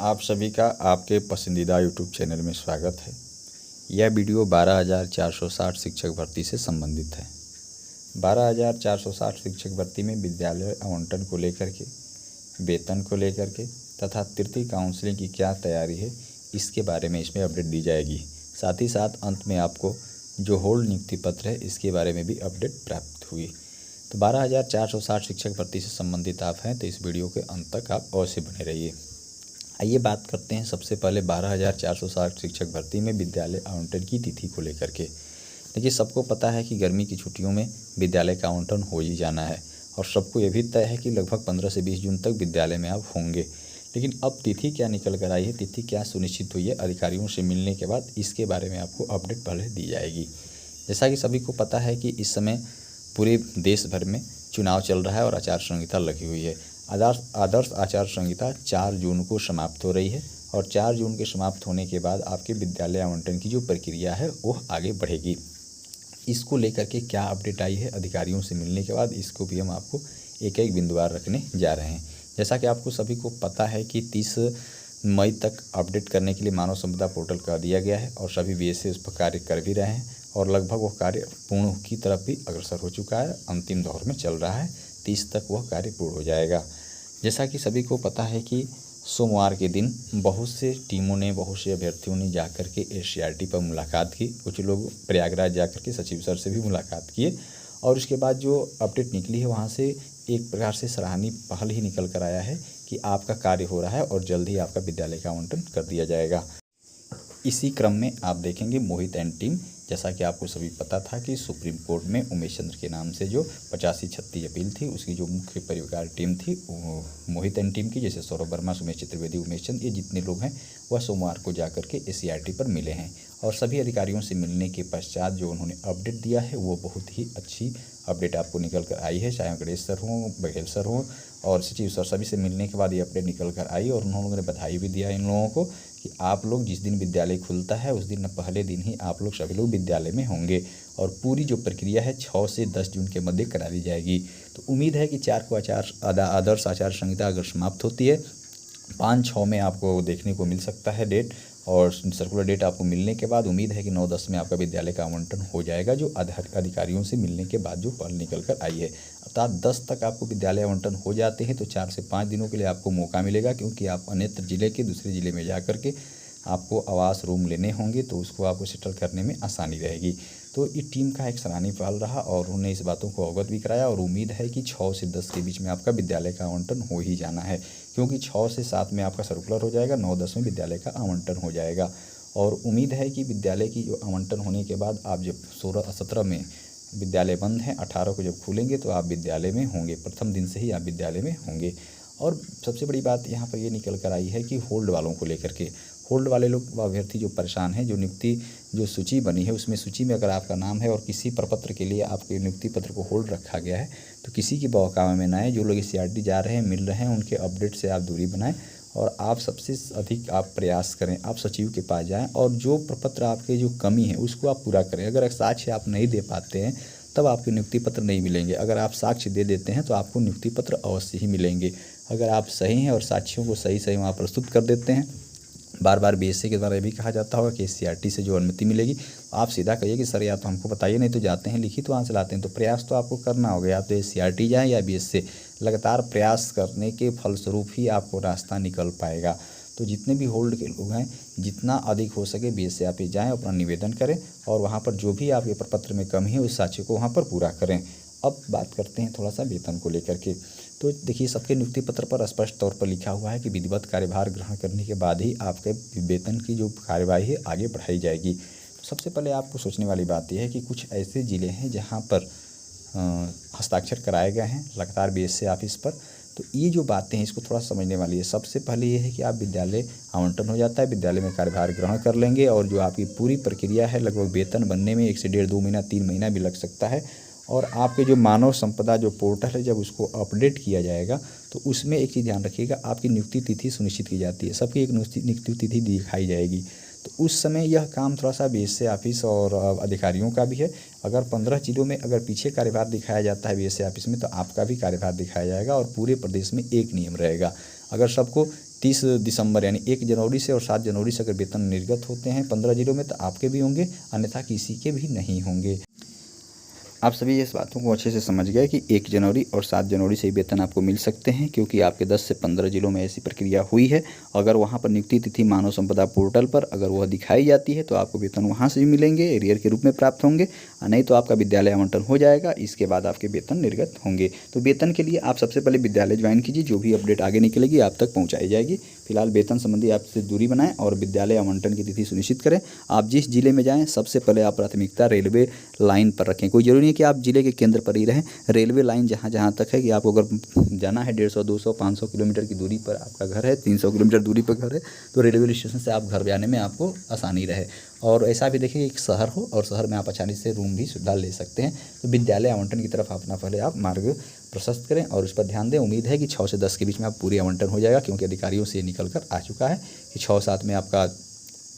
आप सभी का आपके पसंदीदा यूट्यूब चैनल में स्वागत है। यह वीडियो 12,460 शिक्षक भर्ती से संबंधित है। 12,460 शिक्षक भर्ती में विद्यालय आवंटन को लेकर के, वेतन को लेकर के तथा तृतीय काउंसलिंग की क्या तैयारी है, इसके बारे में इसमें अपडेट दी जाएगी। साथ ही साथ अंत में आपको जो होल्ड नियुक्ति पत्र है, इसके बारे में भी अपडेट प्राप्त हुई। तो 12,460 शिक्षक भर्ती से संबंधित आप हैं तो इस वीडियो के अंत तक आप अवश्य बने रहिए। आइए बात करते हैं सबसे पहले 12,460 शिक्षक भर्ती में विद्यालय आवंटन की तिथि को लेकर के। देखिए, सबको पता है कि गर्मी की छुट्टियों में विद्यालय का आवंटन हो ही जाना है और सबको ये भी तय है कि लगभग 15 से 20 जून तक विद्यालय में आप होंगे। लेकिन अब तिथि क्या निकल कर आई है, तिथि क्या सुनिश्चित हुई है, अधिकारियों से मिलने के बाद इसके बारे में आपको अपडेट पहले दी जाएगी। जैसा कि सभी को पता है कि इस समय पूरे देश भर में चुनाव चल रहा है और आचार संहिता लगी हुई है। आदर्श आचार संहिता 4 जून को समाप्त हो रही है और 4 जून के समाप्त होने के बाद आपके विद्यालय आवंटन की जो प्रक्रिया है वो आगे बढ़ेगी। इसको लेकर के क्या अपडेट आई है अधिकारियों से मिलने के बाद, इसको भी हम आपको एक एक बिंदुवार रखने जा रहे हैं। जैसा कि आपको सभी को पता है कि 30 मई तक अपडेट करने के लिए मानव संपदा पोर्टल कर दिया गया है और सभी बीएसए उस पर कार्य कर भी रहे हैं और लगभग वह कार्य पूर्ण की तरफ भी अग्रसर हो चुका है, अंतिम दौर में चल रहा है। 30 तक वह कार्य पूर्ण हो जाएगा। जैसा कि सभी को पता है कि सोमवार के दिन बहुत से टीमों ने, बहुत से अभ्यर्थियों ने जाकर के एससीईआरटी पर मुलाकात की। कुछ लोग प्रयागराज जाकर के सचिव सर से भी मुलाकात किए और उसके बाद जो अपडेट निकली है वहाँ से एक प्रकार से सराहनीय पहल ही निकल कर आया है कि आपका कार्य हो रहा है और जल्द ही आपका विद्यालय का आवंटन कर दिया जाएगा। इसी क्रम में आप देखेंगे मोहित एंड टीम, जैसा कि आपको सभी पता था कि सुप्रीम कोर्ट में उमेश चंद्र के नाम से जो 85-36 अपील थी, उसकी जो मुख्य परिवार टीम थी मोहित एंड टीम की, जैसे सौरभ वर्मा, सुमेश चतुर्वेदी, उमेश चंद्र, ये जितने लोग हैं वह सोमवार को जाकर के एससीईआरटी पर मिले हैं और सभी अधिकारियों से मिलने के पश्चात जो उन्होंने अपडेट दिया है वो बहुत ही अच्छी अपडेट आपको निकल कर आई है। चाहे गणेश सर हों, बघेल सर हों और सचिव सर, सभी से मिलने के बाद ये अपडेट निकल कर आई और उन्होंने बधाई भी दिया इन लोगों को कि आप लोग जिस दिन विद्यालय खुलता है उस दिन पहले दिन ही आप लोग सभी लोग विद्यालय में होंगे और पूरी जो प्रक्रिया है 6 से 10 जून के मध्य करा दी जाएगी। तो उम्मीद है कि 4 को आदर्श आचार संहिता अगर समाप्त होती है, 5-6 में आपको देखने को मिल सकता है डेट और सर्कुलर डेट आपको मिलने के बाद उम्मीद है कि 9-10 में आपका विद्यालय का आवंटन हो जाएगा, जो अधिकारियों से मिलने के बाद जो पहल निकल कर आई है। अर्थात 10 तक आपको विद्यालय आवंटन हो जाते हैं तो 4 से 5 दिनों के लिए आपको मौका मिलेगा, क्योंकि आप अन्यत्र जिले के दूसरे ज़िले में जा कर के आपको आवास रूम लेने होंगे तो उसको आपको सेटल करने में आसानी रहेगी। तो ये टीम का एक सराहनीय पहल रहा और उन्होंने इस बातों को अवगत भी कराया और उम्मीद है कि 6 से 10 के बीच में आपका विद्यालय का आवंटन हो ही जाना है, क्योंकि 6 से 7 में आपका सर्कुलर हो जाएगा, 9-10 में विद्यालय का आवंटन हो जाएगा। और उम्मीद है कि विद्यालय की जो आवंटन होने के बाद आप जब 16-17 में विद्यालय बंद हैं, 18 को जब खुलेंगे तो आप विद्यालय में होंगे, प्रथम दिन से ही आप विद्यालय में होंगे। और सबसे बड़ी बात यहाँ पर ये निकल कर आई है कि होल्ड वालों को लेकर के, होल्ड वाले लोग अभ्यर्थी जो परेशान हैं, जो नियुक्ति जो सूची बनी है उसमें सूची में अगर आपका नाम है और किसी प्रपत्र के लिए आपके नियुक्ति पत्र को होल्ड रखा गया है तो किसी की बहकावे में ना आए। जो लोग एससीईआरटी जा रहे हैं, मिल रहे हैं, उनके अपडेट से आप दूरी बनाएं और आप सबसे अधिक आप प्रयास करें, आप सचिव के पास जाएं और जो प्रपत्र आपके जो कमी है उसको आप पूरा करें। अगर साक्ष्य आप नहीं दे पाते हैं तब आपके नियुक्ति पत्र नहीं मिलेंगे। अगर आप साक्ष्य दे देते हैं तो आपको नियुक्ति पत्र अवश्य ही मिलेंगे। अगर आप सही हैं और साक्ष्यों को सही वहाँ प्रस्तुत कर देते हैं, बार बार बीएसए के द्वारा ये भी कहा जाता होगा कि एससीईआरटी से जो अनुमति मिलेगी, आप सीधा कहिए कि सर या तो हमको बताइए, नहीं तो जाते हैं लिखित वहाँ से लाते हैं। तो प्रयास तो आपको करना होगा, या तो एससीईआरटी जाए या बीएसए, लगातार प्रयास करने के फलस्वरूप ही आपको रास्ता निकल पाएगा। तो जितने भी होल्ड के लोग हैं, जितना अधिक हो सके बीएसए आप जाएँ, अपना निवेदन करें और वहाँ पर जो भी आपके प्रपत्र में कमी है उस साक्ष्य को वहाँ पर पूरा करें। अब बात करते हैं थोड़ा सा वेतन को लेकर के। तो देखिए, सबके नियुक्ति पत्र पर स्पष्ट तौर पर लिखा हुआ है कि विधिवत कार्यभार ग्रहण करने के बाद ही आपके वेतन की जो कार्यवाही है आगे बढ़ाई जाएगी। तो सबसे पहले आपको सोचने वाली बात यह है कि कुछ ऐसे ज़िले हैं जहां पर हस्ताक्षर कराए गए हैं लगातार बीएसए ऑफिस पर। तो ये जो बातें हैं इसको थोड़ा समझने वाली है। सबसे पहले ये है कि आप विद्यालय आवंटन हो जाता है, विद्यालय में कार्यभार ग्रहण कर लेंगे और जो आपकी पूरी प्रक्रिया है, लगभग वेतन बनने में 1 से 1.5-2 महीना, 3 महीना भी लग सकता है। और आपके जो मानव संपदा जो पोर्टल है, जब उसको अपडेट किया जाएगा तो उसमें एक चीज़ ध्यान रखिएगा, आपकी नियुक्ति तिथि सुनिश्चित की जाती है, सबकी एक नियुक्ति तिथि दिखाई जाएगी। तो उस समय यह काम थोड़ा सा बीएसए ऑफिस और अधिकारियों का भी है। अगर 15 जिलों में अगर पीछे कार्यभार दिखाया जाता है बीएसए ऑफिस में, तो आपका भी कार्यभार दिखाया जाएगा और पूरे प्रदेश में एक नियम रहेगा। अगर सबको 30 दिसंबर यानी 1 जनवरी से और 7 जनवरी से अगर वेतन निर्गत होते हैं 15 जिलों में तो आपके भी होंगे, अन्यथा किसी के भी नहीं होंगे। आप सभी इस बातों को अच्छे से समझ गए कि 1 जनवरी और 7 जनवरी से ही वेतन आपको मिल सकते हैं, क्योंकि आपके 10 से 15 जिलों में ऐसी प्रक्रिया हुई है। अगर वहां पर नियुक्ति तिथि मानव संपदा पोर्टल पर अगर वह दिखाई जाती है तो आपको वेतन वहां से भी मिलेंगे, एरियर के रूप में प्राप्त होंगे, नहीं तो आपका विद्यालय आवंटन हो जाएगा, इसके बाद आपके वेतन निर्गत होंगे। तो वेतन के लिए आप सबसे पहले विद्यालय ज्वाइन कीजिए, जो भी अपडेट आगे निकलेगी आप तक पहुँचाई जाएगी। फिलहाल वेतन संबंधी आपसे दूरी बनाएं और विद्यालय आवंटन की तिथि सुनिश्चित करें। आप जिस जिले में जाएं सबसे पहले आप प्राथमिकता रेलवे लाइन पर रखें। कोई ज़रूरी नहीं कि आप जिले के केंद्र पर ही रहें, रेलवे लाइन जहाँ जहाँ तक है कि आपको अगर जाना है 150, 200, 500 किलोमीटर की दूरी पर आपका घर है, 300 किलोमीटर दूरी पर घर है, तो रेलवे स्टेशन से आप घर जाने में आपको आसानी रहे। और ऐसा भी देखिए एक शहर हो और शहर में आप आसानी से रूम भी सुविधा ले सकते हैं। तो विद्यालय आवंटन की तरफ अपना पहले आप मार्ग प्रशस्त करें और उस पर ध्यान दें। उम्मीद है कि 6 से 10 के बीच में आप पूरी आवंटन हो जाएगा, क्योंकि अधिकारियों से निकल कर आ चुका है कि 6-7 में आपका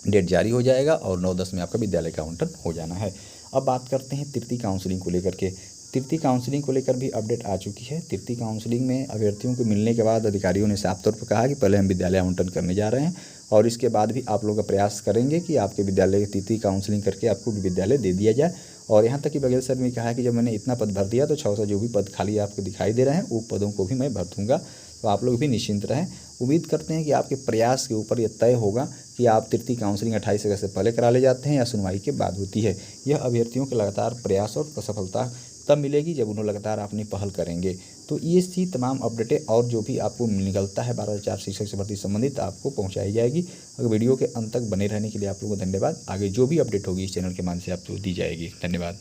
डेट जारी हो जाएगा और 9-10 में आपका विद्यालय का आवंटन हो जाना है। अब बात करते हैं तृतीय काउंसलिंग को लेकर के। तृतीय काउंसलिंग को लेकर भी अपडेट आ चुकी है। तृतीय काउंसलिंग में अभ्यर्थियों को मिलने के बाद अधिकारियों ने साफ तौर पर कहा कि पहले हम विद्यालय आवंटन करने जा रहे हैं और इसके बाद भी आप लोग का प्रयास करेंगे कि आपके विद्यालय की तृतीय काउंसलिंग करके आपको भी विद्यालय दे दिया जाए। और यहाँ तक कि बघेल सर ने कहा है कि जब मैंने इतना पद भर दिया तो 600 जो भी पद खाली आपको दिखाई दे रहे हैं वो पदों को भी मैं भर दूँगा, तो आप लोग भी निश्चिंत रहें। उम्मीद करते हैं कि आपके प्रयास के ऊपर यह तय होगा कि आप तृतीय काउंसलिंग 28 अगस्त से पहले करा ले जाते हैं या सुनवाई के बाद होती है। यह अभ्यर्थियों के लगातार प्रयास और सफलता तब मिलेगी जब उन्होंने लगातार अपनी पहल करेंगे। तो ये थी तमाम अपडेटें, और जो भी आपको निकलता है 12,004 शिक्षक से भर्ती संबंधित आपको पहुंचाई जाएगी। अगर वीडियो के अंत तक बने रहने के लिए आप लोगों को धन्यवाद। आगे जो भी अपडेट होगी इस चैनल के माध्यम से आपको दी जाएगी। धन्यवाद।